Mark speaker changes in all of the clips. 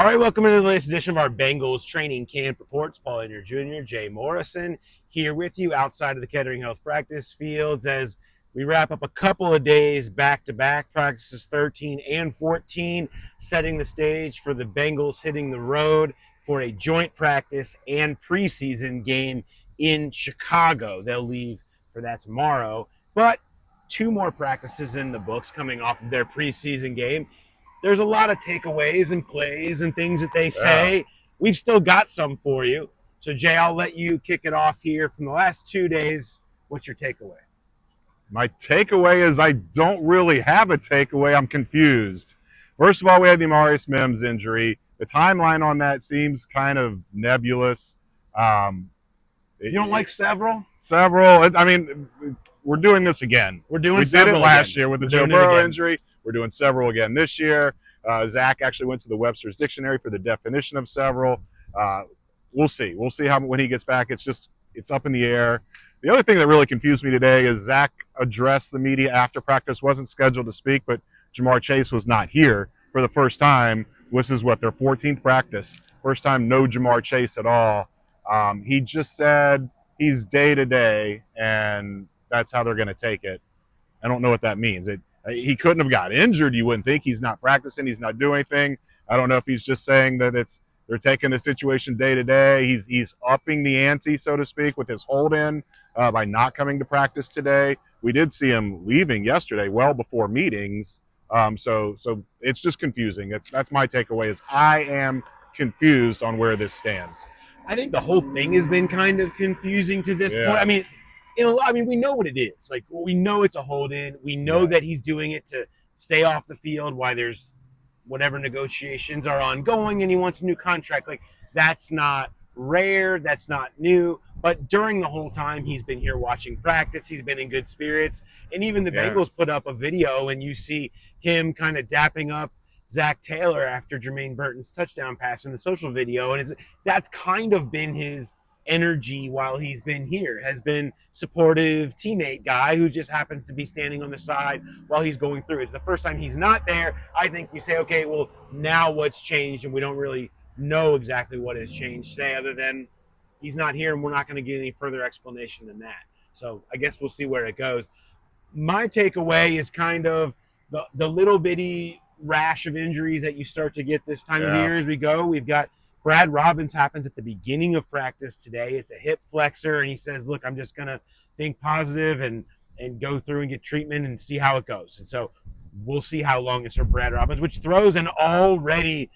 Speaker 1: All right, welcome into the latest edition of our Bengals training camp reports. Paul Inter Jr., Jay Morrison here with you outside of the Kettering Health practice fields as we wrap up a couple of days back-to-back practices 13 and 14, setting the stage for the Bengals hitting the road for a joint practice and preseason game in Chicago. They'll leave for that tomorrow, but two more practices in the books coming off of their preseason game. There's a lot of takeaways and plays and things that they say. Yeah. We've still got some for you. So, Jay, I'll let you kick it off here from the last 2 days. What's your takeaway?
Speaker 2: My takeaway is I don't really have a takeaway. I'm confused. First of all, we had the Amarius Mims injury. The timeline on that seems kind of nebulous.
Speaker 1: You don't like several?
Speaker 2: Several. I mean, we're doing this again.
Speaker 1: We did
Speaker 2: it last year with the Joe Burrow injury. We're doing several again this year. Zach actually went to the Webster's Dictionary for the definition of several. We'll see. We'll see how when he gets back. It's up in the air. The other thing that really confused me today is Zach addressed the media after practice, wasn't scheduled to speak, but Jamar Chase was not here for the first time. This is what, their 14th practice. First time no Jamar Chase at all. He just said he's day-to-day, and that's how they're going to take it. I don't know what that means. He couldn't have got injured, you wouldn't think. He's not practicing. He's not doing anything. I don't know if he's just saying that they're taking the situation day to day. He's upping the ante, so to speak, with his hold-in by not coming to practice today. We did see him leaving yesterday, well before meetings. So it's just confusing. That's my takeaway. Is I am confused on where this stands.
Speaker 1: I think the whole thing has been kind of confusing to this point. I mean, we know what it is. Like, we know it's a hold-in. We know that he's doing it to stay off the field while there's whatever negotiations are ongoing and he wants a new contract. Like, that's not rare. That's not new. But during the whole time he's been here watching practice, he's been in good spirits. And even the Bengals put up a video and you see him kind of dapping up Zach Taylor after Jermaine Burton's touchdown pass in the social video. And that's kind of been his energy while he's been here, has been supportive teammate guy who just happens to be standing on the side while he's going through it. The first time he's not there, I think you say, okay, well, now what's changed? And we don't really know exactly what has changed today other than he's not here and we're not going to get any further explanation than that. So I guess we'll see where it goes. My takeaway is kind of the little bitty rash of injuries that you start to get this time of year as we go. We've got Brad Robbins happens at the beginning of practice today. It's a hip flexor, and he says, look, I'm just going to think positive and go through and get treatment and see how it goes. And so we'll see how long it's for Brad Robbins, which throws an already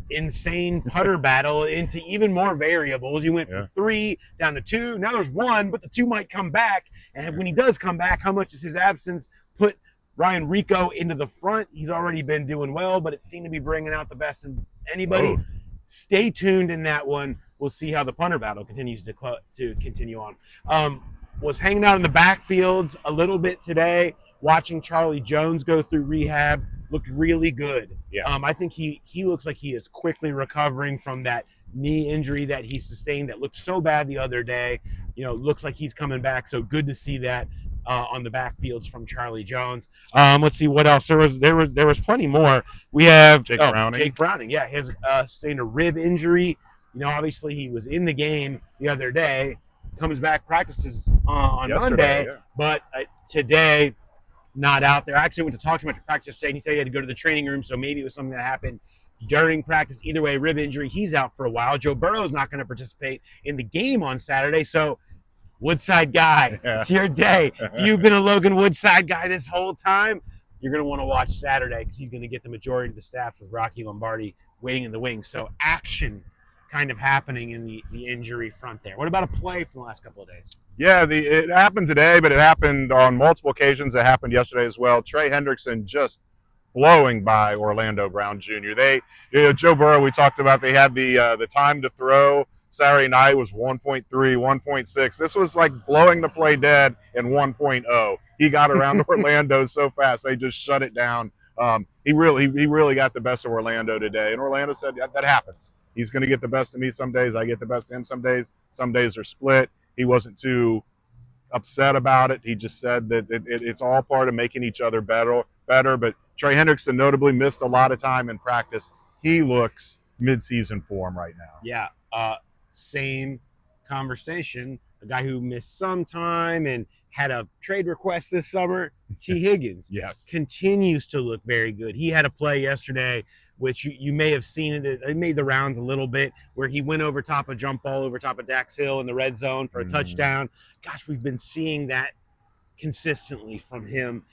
Speaker 1: insane putter battle into even more variables. You went from 3 down to 2. Now there's 1, but the 2 might come back. And when he does come back, how much does his absence put Ryan Rico into the front? He's already been doing well, but it seemed to be bringing out the best in anybody. Oh. Stay tuned in that one. We'll see how the punter battle continues to continue on. Was hanging out in the backfields a little bit today, watching Charlie Jones go through rehab. Looked really good. Yeah. I think he looks like he is quickly recovering from that knee injury that he sustained that looked so bad the other day. Looks like he's coming back. So good to see that on the backfields from Charlie Jones. Let's see what else. There was plenty more. We have
Speaker 2: Jake Browning.
Speaker 1: Jake Browning, yeah, he has sustained a rib injury. Obviously he was in the game the other day. Comes back, practices on Monday, but today not out there. I actually went to talk to him after practice today, and he said he had to go to the training room, so maybe it was something that happened during practice. Either way, rib injury, he's out for a while. Joe Burrow's not going to participate in the game on Saturday, so Woodside guy, it's your day. If you've been a Logan Woodside guy this whole time, you're going to want to watch Saturday because he's going to get the majority of the staff with Rocky Lombardi waiting in the wings. So action kind of happening in the injury front there. What about a play from the last couple of days?
Speaker 2: Yeah, it happened today, but it happened on multiple occasions. It happened yesterday as well. Trey Hendrickson just blowing by Orlando Brown Jr. Joe Burrow, we talked about, they had the time to throw. Saturday night was 1.3, 1.6. This was like blowing the play dead in 1.0. He got around Orlando so fast, they just shut it down. He really got the best of Orlando today, and Orlando said that happens. He's going to get the best of me some days. I get the best of him some days. Some days are split. He wasn't too upset about it. He just said that it's all part of making each other better. But Trey Hendrickson notably missed a lot of time in practice. he looks mid-season form right now.
Speaker 1: Yeah. Same conversation. A guy who missed some time and had a trade request this summer, T. Higgins.
Speaker 2: Yes.
Speaker 1: Continues to look very good. He had a play yesterday, which you may have seen it. It made the rounds a little bit, where he went over top a jump ball over top of Dax Hill in the red zone for a touchdown. Gosh, we've been seeing that consistently from him.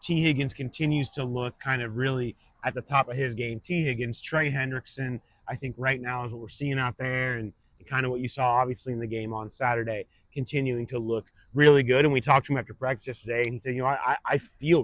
Speaker 1: T. Higgins continues to look kind of really at the top of his game. T. Higgins, Trey Hendrickson, I think right now is what we're seeing out there, and kind of what you saw obviously in the game on Saturday, continuing to look really good. And we talked to him after practice yesterday, and he said, I feel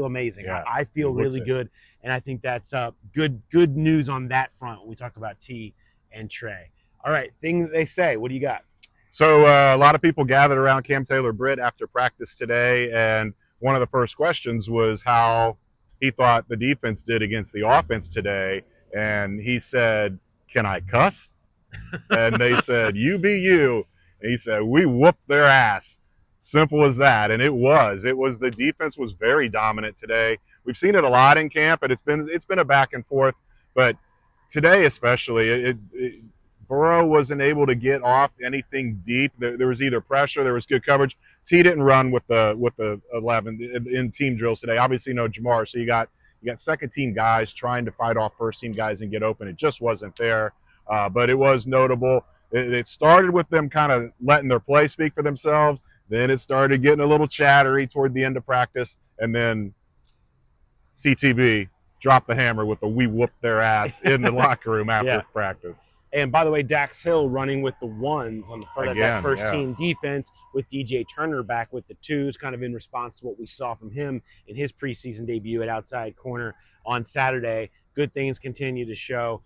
Speaker 1: amazing.
Speaker 2: Yeah,
Speaker 1: I feel really good. And I think that's good news on that front when we talk about T and Trey. All right, thing that they say, what do you got?
Speaker 2: So a lot of people gathered around Cam Taylor-Britt after practice today, and one of the first questions was how he thought the defense did against the offense today. And he said, "Can I cuss?" And they said, "You be you." And he said, "We whooped their ass." Simple as that. And it was the defense was very dominant today. We've seen it a lot in camp, and it's been a back and forth, but today especially, Burrow wasn't able to get off anything deep. There was either pressure, there was good coverage. T didn't run with the 11 in team drills today. Obviously, no Jamar, so you got second team guys trying to fight off first team guys and get open. It just wasn't there, but it was notable. It started with them kind of letting their play speak for themselves. Then it started getting a little chattery toward the end of practice, and then CTB dropped the hammer with the "we whooped their ass" in the locker room after practice.
Speaker 1: And by the way, Dax Hill running with the ones on the front of that first team defense, with DJ Turner back with the twos, kind of in response to what we saw from him in his preseason debut at outside corner on Saturday. Good things continue to show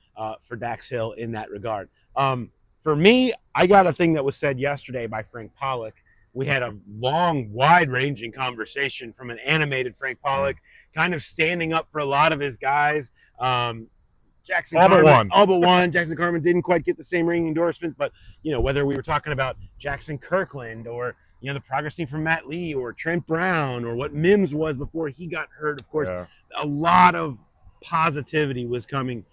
Speaker 1: for Dax Hill in that regard. For me, I got a thing that was said yesterday by Frank Pollock. We had a long, wide-ranging conversation from an animated Frank Pollock, kind of standing up for a lot of his guys. Jackson Carman, all but one. Jackson Carman didn't quite get the same ringing endorsement, but whether we were talking about Jackson Kirkland or the progress seen from Matt Lee or Trent Brown or what Mims was before he got hurt, of course, a lot of positivity was coming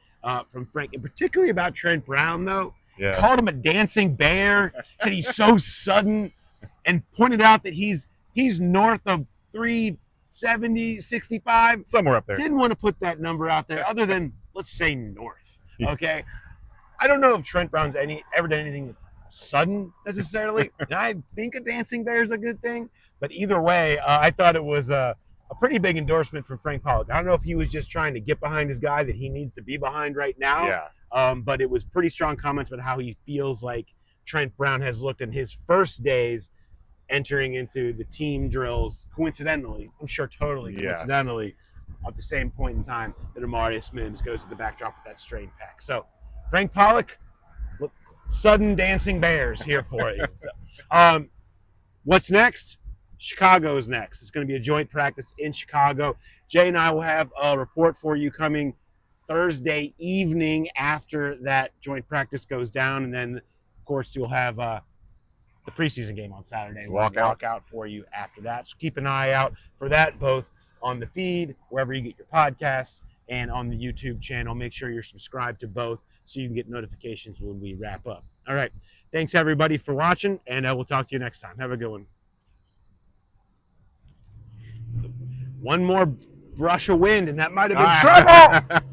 Speaker 1: from Frank, and particularly about Trent Brown, though. Called him a dancing bear, said he's so sudden, and pointed out that he's north of 370, 65.
Speaker 2: Somewhere up there.
Speaker 1: Didn't want to put that number out there other than, let's say, north. Okay? I don't know if Trent Brown's ever done anything sudden necessarily. And I think a dancing bear is a good thing. But either way, I thought it was a pretty big endorsement from Frank Pollock. I don't know if he was just trying to get behind his guy that he needs to be behind right now. But it was pretty strong comments about how he feels like Trent Brown has looked in his first days entering into the team drills, coincidentally, I'm sure totally coincidentally, at the same point in time that Amarius Mims goes to the backdrop with that strained pec. So, Frank Pollock, sudden dancing bears here for you. So, what's next? Chicago's next. It's going to be a joint practice in Chicago. Jay and I will have a report for you coming Thursday evening after that joint practice goes down, and then, of course, you'll have the preseason game on Saturday. Walk out for you after that. So keep an eye out for that, both on the feed, wherever you get your podcasts, and on the YouTube channel. Make sure you're subscribed to both so you can get notifications when we wrap up. All right. Thanks, everybody, for watching, and we'll talk to you next time. Have a good one. One more brush of wind, and that might have been trouble.